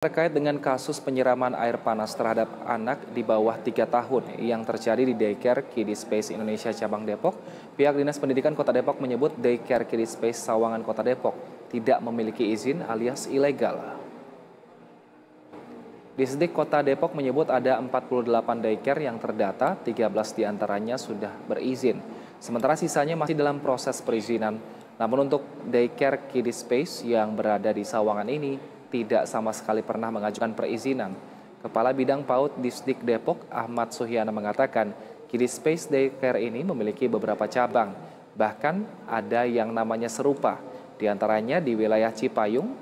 Terkait dengan kasus penyiraman air panas terhadap anak di bawah 3 tahun yang terjadi di Daycare Kids Space Indonesia Cabang Depok, pihak Dinas Pendidikan Kota Depok menyebut Daycare Kids Space Sawangan Kota Depok tidak memiliki izin alias ilegal. Disdik Kota Depok menyebut ada 48 daycare yang terdata, 13 diantaranya sudah berizin. Sementara sisanya masih dalam proses perizinan. Namun untuk Daycare Kids Space yang berada di Sawangan ini tidak sama sekali pernah mengajukan perizinan. Kepala Bidang PAUD Disdik Depok, Ahmad Suhyana mengatakan, Kids Space Daycare ini memiliki beberapa cabang. Bahkan ada yang namanya serupa, diantaranya di wilayah Cipayung,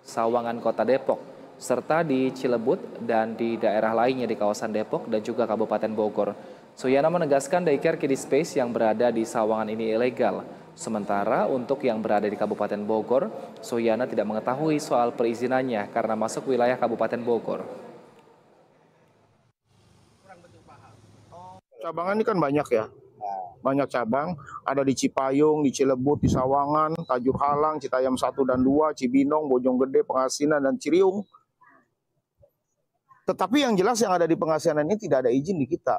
Sawangan Kota Depok, serta di Cilebut dan di daerah lainnya di kawasan Depok dan juga Kabupaten Bogor. Suhyana menegaskan Daycare Kids Space yang berada di Sawangan ini ilegal. Sementara untuk yang berada di Kabupaten Bogor, Suhyana tidak mengetahui soal perizinannya karena masuk wilayah Kabupaten Bogor. Cabangan ini kan banyak ya, banyak cabang, ada di Cipayung, di Cilebut, di Sawangan, Tajuk Halang, Citayam 1 dan 2, Cibinong, Bojonggede, Pengasinan, dan Ciriung. Tetapi yang jelas yang ada di Pengasinan ini tidak ada izin di kita.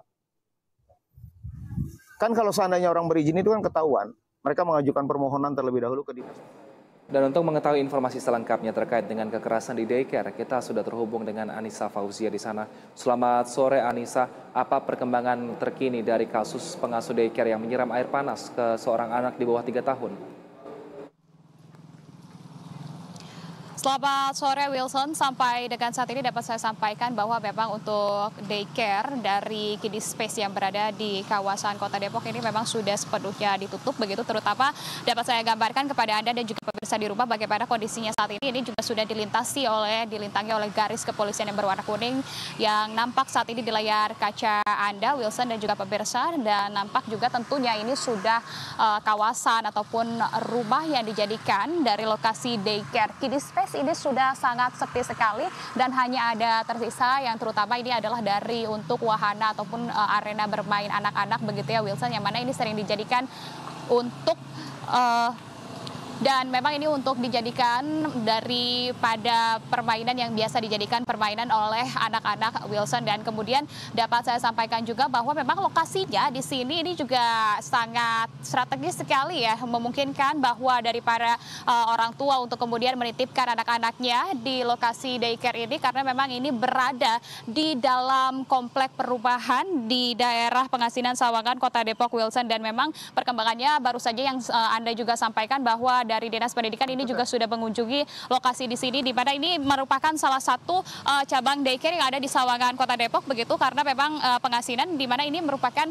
Kan kalau seandainya orang berizin itu kan ketahuan. Mereka mengajukan permohonan terlebih dahulu ke dinas. Dan untuk mengetahui informasi selengkapnya terkait dengan kekerasan di daycare, kita sudah terhubung dengan Anissa Fauzia di sana. Selamat sore Anissa, apa perkembangan terkini dari kasus pengasuh daycare yang menyiram air panas ke seorang anak di bawah 3 tahun? Selamat sore Wilson, sampai dengan saat ini dapat saya sampaikan bahwa memang untuk daycare dari Kids Space yang berada di kawasan Kota Depok ini memang sudah sepenuhnya ditutup, begitu terutama dapat saya gambarkan kepada Anda dan juga pemirsa di rumah bagaimana kondisinya saat ini juga sudah dilintangi oleh garis kepolisian yang berwarna kuning yang nampak saat ini di layar kaca Anda Wilson dan juga pemirsa, dan nampak juga tentunya ini sudah kawasan ataupun rumah yang dijadikan dari lokasi daycare Kids Space ini sudah sangat sepi sekali dan hanya ada tersisa yang terutama ini adalah dari untuk wahana ataupun arena bermain anak-anak begitu ya Wilson, yang mana ini sering dijadikan untuk dan memang ini untuk dijadikan daripada permainan yang biasa dijadikan permainan oleh anak-anak Wilson. Dan kemudian dapat saya sampaikan juga bahwa memang lokasinya di sini ini juga sangat strategis sekali ya, memungkinkan bahwa dari para orang tua untuk kemudian menitipkan anak-anaknya di lokasi daycare ini karena memang ini berada di dalam komplek perumahan di daerah Pengasinan Sawangan Kota Depok Wilson. Dan memang perkembangannya baru saja yang Anda juga sampaikan bahwa dari Dinas Pendidikan ini juga sudah mengunjungi lokasi di sini, di mana ini merupakan salah satu cabang daycare yang ada di Sawangan Kota Depok begitu, karena memang Pengasinan di mana ini merupakan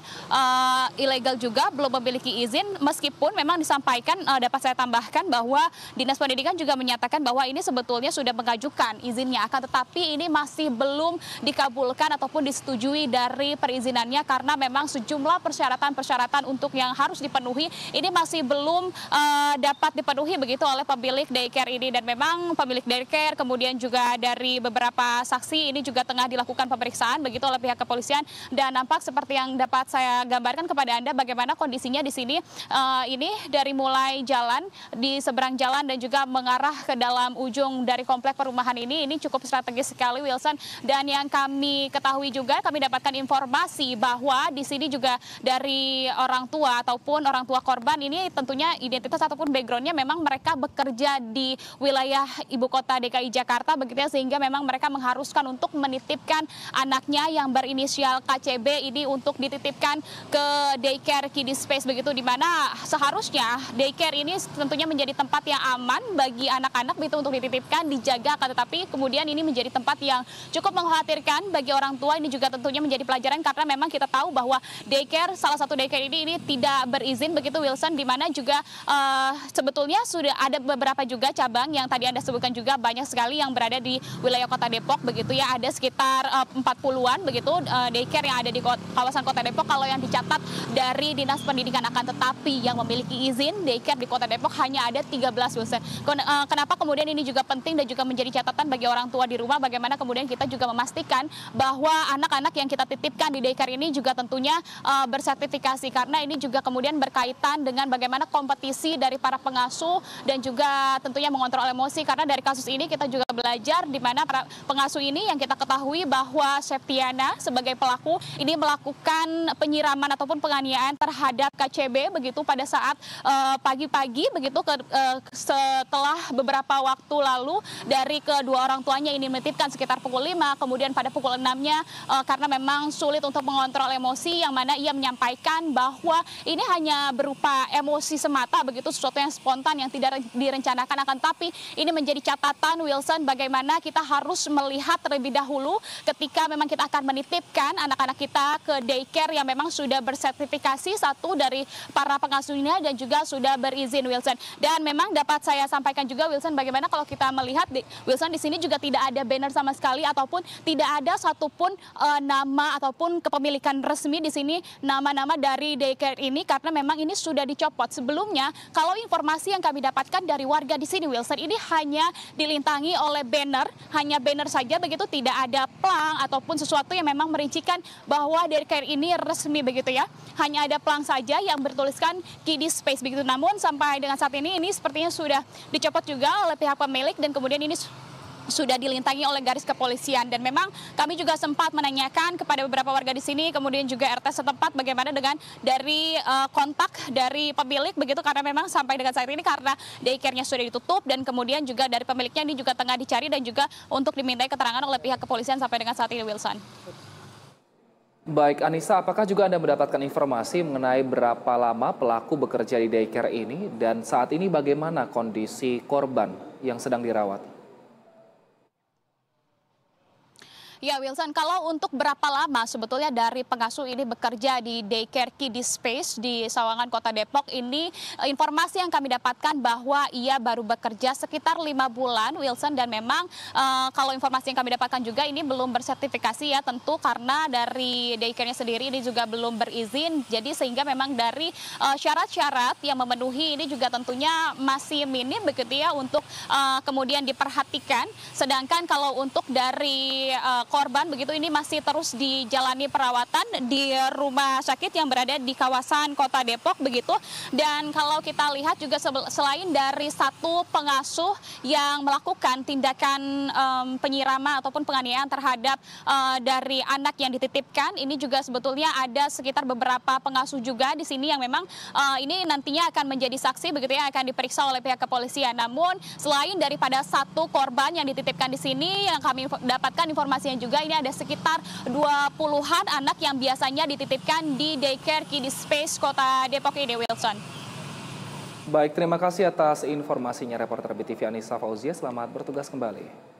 ilegal juga, belum memiliki izin, meskipun memang disampaikan dapat saya tambahkan bahwa Dinas Pendidikan juga menyatakan bahwa ini sebetulnya sudah mengajukan izinnya, akan tetapi ini masih belum dikabulkan ataupun disetujui dari perizinannya karena memang sejumlah persyaratan-persyaratan untuk yang harus dipenuhi ini masih belum dapat dipenuhi begitu oleh pemilik daycare ini. Dan memang pemilik daycare kemudian juga dari beberapa saksi ini juga tengah dilakukan pemeriksaan begitu oleh pihak kepolisian, dan nampak seperti yang dapat saya gambarkan kepada Anda bagaimana kondisinya di sini ini dari mulai jalan di seberang jalan dan juga mengarah ke dalam ujung dari komplek perumahan ini cukup strategis sekali Wilson. Dan yang kami ketahui juga, kami dapatkan informasi bahwa di sini juga dari orang tua ataupun orang tua korban ini tentunya identitas ataupun backgroundnya memang mereka bekerja di wilayah ibu kota DKI Jakarta begitu ya, sehingga memang mereka mengharuskan untuk menitipkan anaknya yang berinisial KCB ini untuk dititipkan ke daycare Kids Space begitu, di mana seharusnya daycare ini tentunya menjadi tempat yang aman bagi anak-anak begitu untuk dititipkan, dijaga, akan tetapi kemudian ini menjadi tempat yang cukup mengkhawatirkan bagi orang tua. Ini juga tentunya menjadi pelajaran karena memang kita tahu bahwa daycare, salah satu daycare ini tidak berizin begitu Wilson, di mana juga sebetulnya sudah ada beberapa juga cabang yang tadi Anda sebutkan juga banyak sekali yang berada di wilayah Kota Depok begitu ya, ada sekitar 40-an begitu daycare yang ada di kawasan Kota Depok kalau yang dicatat dari Dinas Pendidikan, akan tetapi yang memiliki izin daycare di Kota Depok hanya ada 13 Wilson. Kenapa kemudian ini juga penting dan juga menjadi catatan bagi orang tua di rumah, bagaimana kemudian kita juga memastikan bahwa anak-anak yang kita titipkan di daycare ini juga tentunya bersertifikasi, karena ini juga kemudian berkaitan dengan bagaimana kompetisi dari para pengasuh pengasuh dan juga tentunya mengontrol emosi, karena dari kasus ini kita juga belajar di mana para pengasuh ini yang kita ketahui bahwa Septiana sebagai pelaku ini melakukan penyiraman ataupun penganiayaan terhadap KCB begitu pada saat pagi-pagi begitu setelah beberapa waktu lalu dari kedua orang tuanya ini menitipkan sekitar pukul 5, kemudian pada pukul 6-nya karena memang sulit untuk mengontrol emosi, yang mana ia menyampaikan bahwa ini hanya berupa emosi semata begitu, sesuatu yang spontan yang tidak direncanakan, akan tapi ini menjadi catatan Wilson bagaimana kita harus melihat terlebih dahulu ketika memang kita akan menitipkan anak-anak kita ke daycare yang memang sudah bersertifikasi satu dari para pengasuhnya dan juga sudah berizin, Wilson. Dan memang dapat saya sampaikan juga, Wilson, bagaimana kalau kita melihat Wilson di sini juga tidak ada banner sama sekali ataupun tidak ada satupun nama ataupun kepemilikan resmi di sini nama-nama dari daycare ini, karena memang ini sudah dicopot. Sebelumnya kalau informasi yang kami dapatkan dari warga di sini, Wilson, ini hanya dilintangi oleh banner, hanya banner saja begitu, tidak ada plang ataupun sesuatu yang memang merincikan bahwa daycare ini resmi begitu ya. Hanya ada plang saja yang bertuliskan Kiddie Space begitu. Namun sampai dengan saat ini sepertinya sudah dicopot juga oleh pihak pemilik dan kemudian ini sudah dilintangi oleh garis kepolisian. Dan memang kami juga sempat menanyakan kepada beberapa warga di sini, kemudian juga RT setempat bagaimana dengan dari kontak dari pemilik begitu, karena memang sampai dengan saat ini karena daycare-nya sudah ditutup dan kemudian juga dari pemiliknya ini juga tengah dicari dan juga untuk dimintai keterangan oleh pihak kepolisian sampai dengan saat ini, Wilson. Baik, Anissa, apakah juga Anda mendapatkan informasi mengenai berapa lama pelaku bekerja di daycare ini dan saat ini bagaimana kondisi korban yang sedang dirawat? Ya, Wilson, kalau untuk berapa lama sebetulnya dari pengasuh ini bekerja di daycare Kiddie Space di Sawangan, Kota Depok, ini informasi yang kami dapatkan bahwa ia baru bekerja sekitar 5 bulan, Wilson, dan memang kalau informasi yang kami dapatkan juga ini belum bersertifikasi ya, tentu karena dari daycare-nya sendiri ini juga belum berizin, jadi sehingga memang dari syarat-syarat yang memenuhi ini juga tentunya masih minim begitu ya untuk kemudian diperhatikan. Sedangkan kalau untuk dari korban begitu ini masih terus dijalani perawatan di rumah sakit yang berada di kawasan Kota Depok begitu. Dan kalau kita lihat juga selain dari satu pengasuh yang melakukan tindakan penyiraman ataupun penganiayaan terhadap dari anak yang dititipkan, ini juga sebetulnya ada sekitar beberapa pengasuh juga di sini yang memang ini nantinya akan menjadi saksi begitu ya, akan diperiksa oleh pihak kepolisian. Namun selain daripada satu korban yang dititipkan di sini, yang kami dapatkan informasinya juga ini ada sekitar 20-an anak yang biasanya dititipkan di daycare Kiddie Space Kota Depok ini, Wilson. Baik, terima kasih atas informasinya reporter BTV Anissa Fauzia. Selamat bertugas kembali.